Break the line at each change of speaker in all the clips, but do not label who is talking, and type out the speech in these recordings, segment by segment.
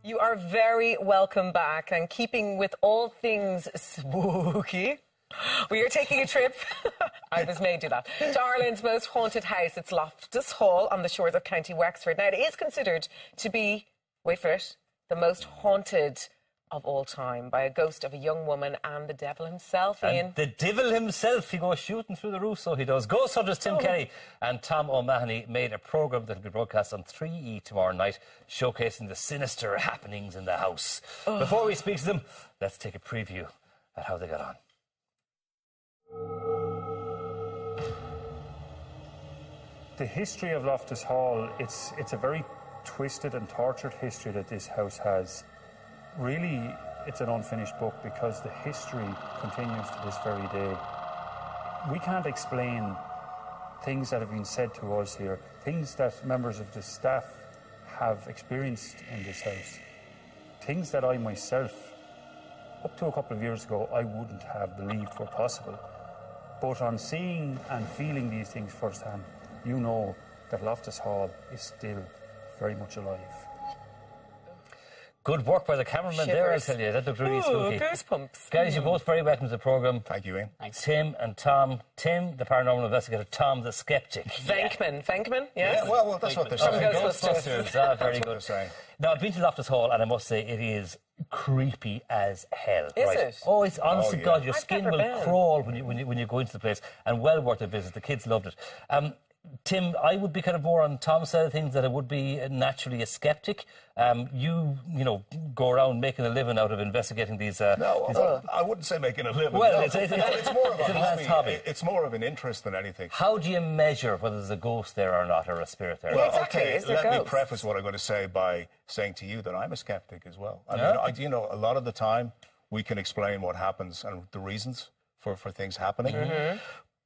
You are very welcome back, and keeping with all things spooky, we are taking a trip, I was made do that, to Ireland's most haunted house. It's Loftus Hall on the shores of County Wexford. Now, it is considered to be, wait for it, the most haunted of all time by a ghost of a young woman and the devil himself, Ian.
And the devil himself, he goes shooting through the roof, so he does. Ghost hunters Tim Kelly and Tom O'Mahony made a programme that will be broadcast on 3E tomorrow night, showcasing the sinister happenings in the house. Before we speak to them, let's take a preview at how they got on.
The history of Loftus Hall, it's a very twisted and tortured history that this house has. Really, it's an unfinished book because the history continues to this very day. We can't explain things that have been said to us here, things that members of the staff have experienced in this house, things that I myself, up to a couple of years ago, I wouldn't have believed were possible. But on seeing and feeling these things firsthand, you know that Loftus Hall is still very much alive.
Good work by the cameraman there, I tell you. That looked really spooky.
Goosebumps.
Guys, you're both very welcome to the programme.
Thank you, Ian.
Thanks. Tim and Tom. Tim, the paranormal investigator. Tom, the skeptic.
Venkman, yes?
Yeah, well, that's what they're saying.
Ghostbusters. Very good. Now, I've been to Loftus Hall, and I must say, it is creepy as hell.
Is it?
Oh, it's honest to God, your skin will
been.
crawl when you go into the place, and well worth a visit. The kids loved it. Tim, I would be kind of more on Tom's side of things, that I would be naturally a skeptic. You know, go around making a living out of investigating these...
No, I wouldn't say making a living.
Well,
no.
it's more of a hobby.
It's more of an interest than anything.
How do you measure whether there's a ghost there or not, or a spirit there?
Well,
exactly.
okay,
Is there
let me
ghosts?
preface what I'm going to say by saying to you that I'm a skeptic as well. I mean, you know, a lot of the time we can explain what happens and the reasons for things happening.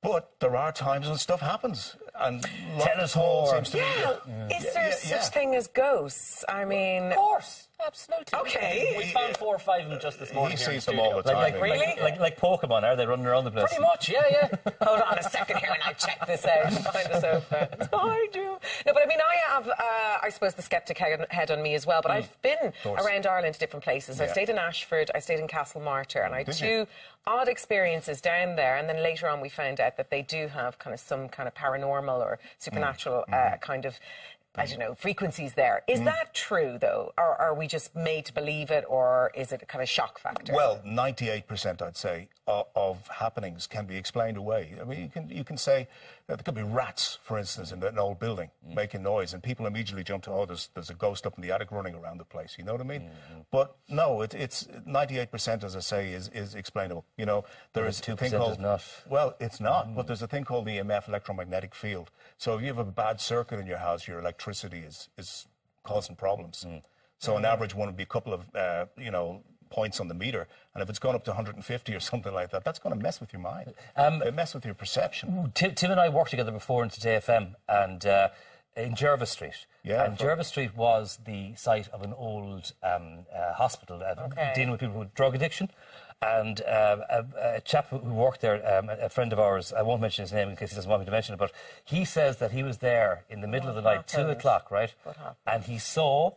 But there are times when stuff happens, and Loftus Hall seems to be...
Is there such thing as ghosts? I mean...
Of course, absolutely.
Okay.
We found 4 or 5 of them just this morning.
He
here in
sees
the
them all
studio.
the time.
Really?
Like Pokemon, are they running around the place?
Pretty much, yeah. Hold on a second here and I'll check this out behind the sofa. It's behind you. No, but I mean, I have, I suppose, the sceptic head on me as well, but I've been around Ireland to different places. I stayed in Ashford, I stayed in Castlemartyr, and I had 2 odd experiences down there, and then later on we found out that they do have kind of some kind of paranormal or supernatural kind of, I don't know, frequencies there. Is that true, though? Or are we just made to believe it, or is it a kind of shock factor?
Well, 98%, I'd say, of happenings can be explained away. I mean, you can say there could be rats, for instance, in an old building making noise, and people immediately jump to, oh, there's a ghost up in the attic running around the place. You know what I mean? But no, it's 98%, as I say, is explainable. You know, there is a thing called...
not.
Well, it's not, but there's a thing called the EMF, electromagnetic field. So if you have a bad circuit in your house, your electricity is causing problems. So an average one would be a couple of, you know, points on the meter, and if it's gone up to 150 or something like that, that's going to mess with your mind. It mess with your perception.
Tim and I worked together before in Today FM, and in Jervis Street.
Yeah,
and Jervis Street was the site of an old hospital dealing with people with drug addiction. And a chap who worked there, a friend of ours, I won't mention his name in case he doesn't want me to mention it, but he says that he was there in the middle of the night, 2 o'clock, right? And he saw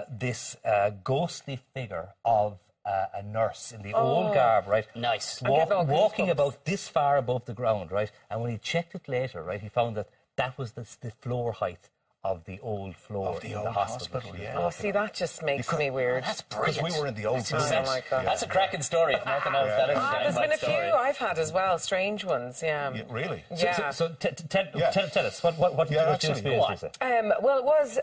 this ghostly figure of a nurse in the old garb, right?
Nice.
Walking about this far above the ground, right? And when he checked it later, right, he found that was the floor height of the old floor
Of the
in
old
the hospital.
yeah.
Oh, see, that just makes me weird.
That's
Because
brilliant.
we were in the old building.
Oh, my God.
That's a cracking story. If nothing else, that is a
There's been a few
story.
I've had as well, strange ones, yeah.
Really?
Yeah.
So tell us, what did you experience?
Well, it was,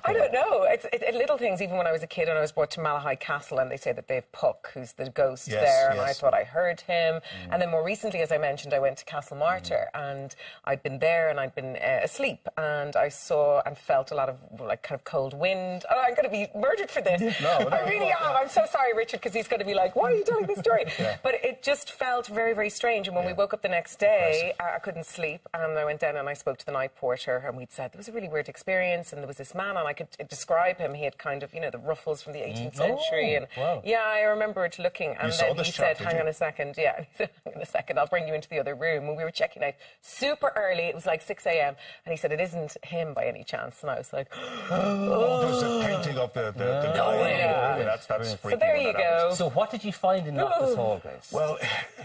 I don't know, it's little things. Even when I was a kid and I was brought to Malahide Castle, and they say that they have Puck, who's the ghost there, and I thought I heard him. And then more recently, as I mentioned, I went to Castlemartyr, and I'd been there and I'd been asleep, and I saw and felt a lot of like kind of cold wind. Oh, I'm going to be murdered for this. I really am. I'm so sorry, Richard, because he's going to be like, why are you telling this story? But it just felt very, very strange. And when we woke up the next day, I couldn't sleep, and I went down and I spoke to the night porter, and we'd said there was a really weird experience, and there was this man, and I could describe him. He had kind of, you know, the ruffles from the 18th century, and yeah, I remembered looking, and then he said, hang on a second, he said, hang on a second, I'll bring you into the other room. And we were checking out super early, it was like 6 a.m, and he said, it isn't him him by any chance? And I was like,
oh, there's a painting of the guy.
Yeah.
That's freaky.
So there you go.
So what did you find in Loftus Hall, guys?
Well,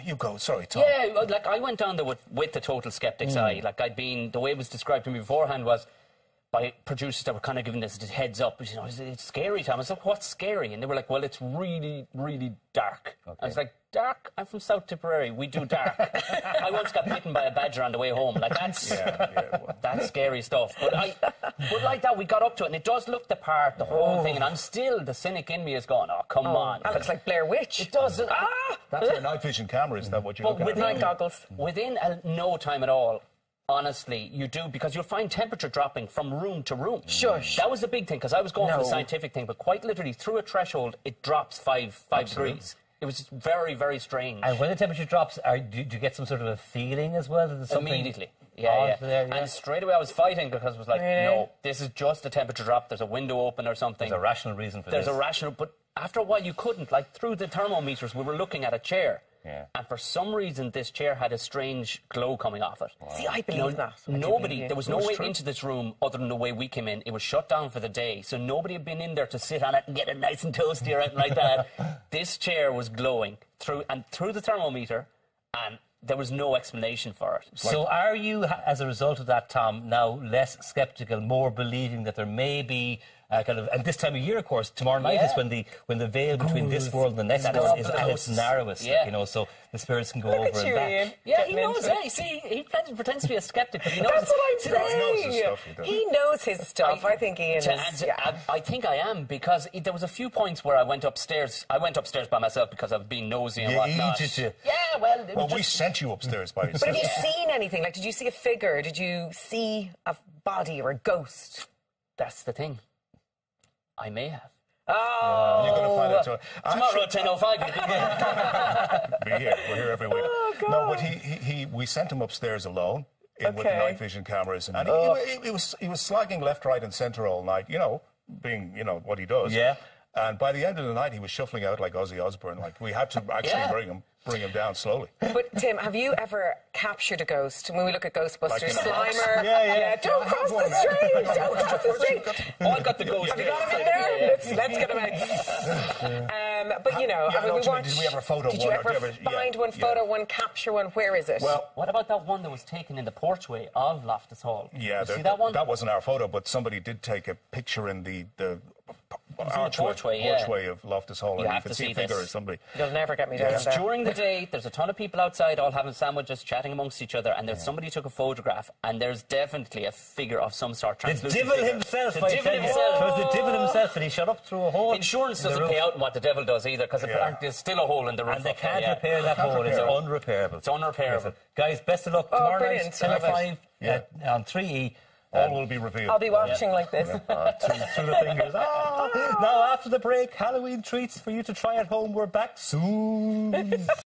you go. Sorry, Tom.
Yeah, like I went down there with the total skeptic's eye. Like the way it was described to me beforehand was by producers that were kind of giving this heads up. You know, it's scary, Tom. I was like, what's scary? And they were like, well, it's really, really dark. Okay. I was like, dark? I'm from South Tipperary. We do dark. I once got bitten by a badger on the way home. Like, that's that's scary stuff. But like that, we got up to it, and it does look the part, the whole thing, and I'm still, the cynic in me is going, oh, come on.
That looks like Blair Witch.
It does.
That's your night vision camera, is that what you're looking at?
Night goggles.
Within no time at all, honestly, you do, because you'll find temperature dropping from room to room.
Shush.
That was the big thing, because I was going for the scientific thing, but quite literally, through a threshold, it drops 5 degrees. It was very, very strange.
And when the temperature drops, do you get some sort of a feeling as well? That there's something
immediately. Yeah. And straight away I was fighting, because I was like, no, this is just a temperature drop. There's a window open or something.
There's a rational reason for this.
There's a rational, but after a while you couldn't. Like, through the thermometers, we were looking at a chair.
Yeah.
And for some reason, this chair had a strange glow coming off it.
Wow. See, I believe that.
There was no way into this room other than the way we came in. It was shut down for the day, so nobody had been in there to sit on it and get it nice and toasty or anything like that. This chair was glowing through the thermometer, and there was no explanation for it.
So are you, as a result of that, Tom, now less sceptical, more believing that there may be and this time of year, of course, tomorrow night is when the veil between this world and the next world is at its narrowest, you know, so the spirits can go over and back.
Ian.
Yeah, he knows that. See, he pretends to be a skeptic, but he knows.
That's what I'm saying.
He knows his stuff.
He knows his stuff. I think Ian is.
I think I am, because there was a few points where I went upstairs. I went upstairs by myself because I was being nosy and whatnot.
Did you?
Yeah, well...
Well, we sent you upstairs by yourself.
But have you seen anything? Like, did you see a figure? Did you see a body or a ghost?
That's the thing. I may have.
Oh!
You're going to find out
tomorrow at 10:05.
Be here. We're here every week.
Oh, God.
No, but we sent him upstairs alone with the night vision cameras, and he was slagging left, right, and centre all night. You know, being what he does.
Yeah.
And by the end of the night, he was shuffling out like Ozzy Osbourne. Like, we had to actually bring him down slowly.
But Tim, have you ever captured a ghost? When we look at Ghostbusters,
Like
Slimer.
Yeah.
Don't cross the street. Don't cross the street.
Oh, I got the ghost.
Have you got him in there? Let's get him out. But
did we ever photo
Did you ever find one, photo one, capture one? Where is it?
Well,
what about that one that was taken in the porchway of Loftus Hall?
Yeah,
see that one?
That wasn't our photo, but somebody did take a picture in the porchway of Loftus Hall, and you could see a figure of somebody.
You'll never get me down
It's
there.
during the day. There's a ton of people outside all having sandwiches, chatting amongst each other, and there's somebody took a photograph, and there's definitely a figure of some sort.
The devil himself,
the devil himself.
It was the devil himself, and he shot up through a hole.
Insurance doesn't pay out in what the devil does either, because apparently there's still a hole in the roof.
And they can't repair that hole. It's unrepairable.
It's unrepairable.
Guys, best of luck tomorrow night,
brilliant.
10:05 on 3E.
All will be revealed.
I'll be watching like this.
Through the fingers. Now, after the break, Halloween treats for you to try at home. We're back soon.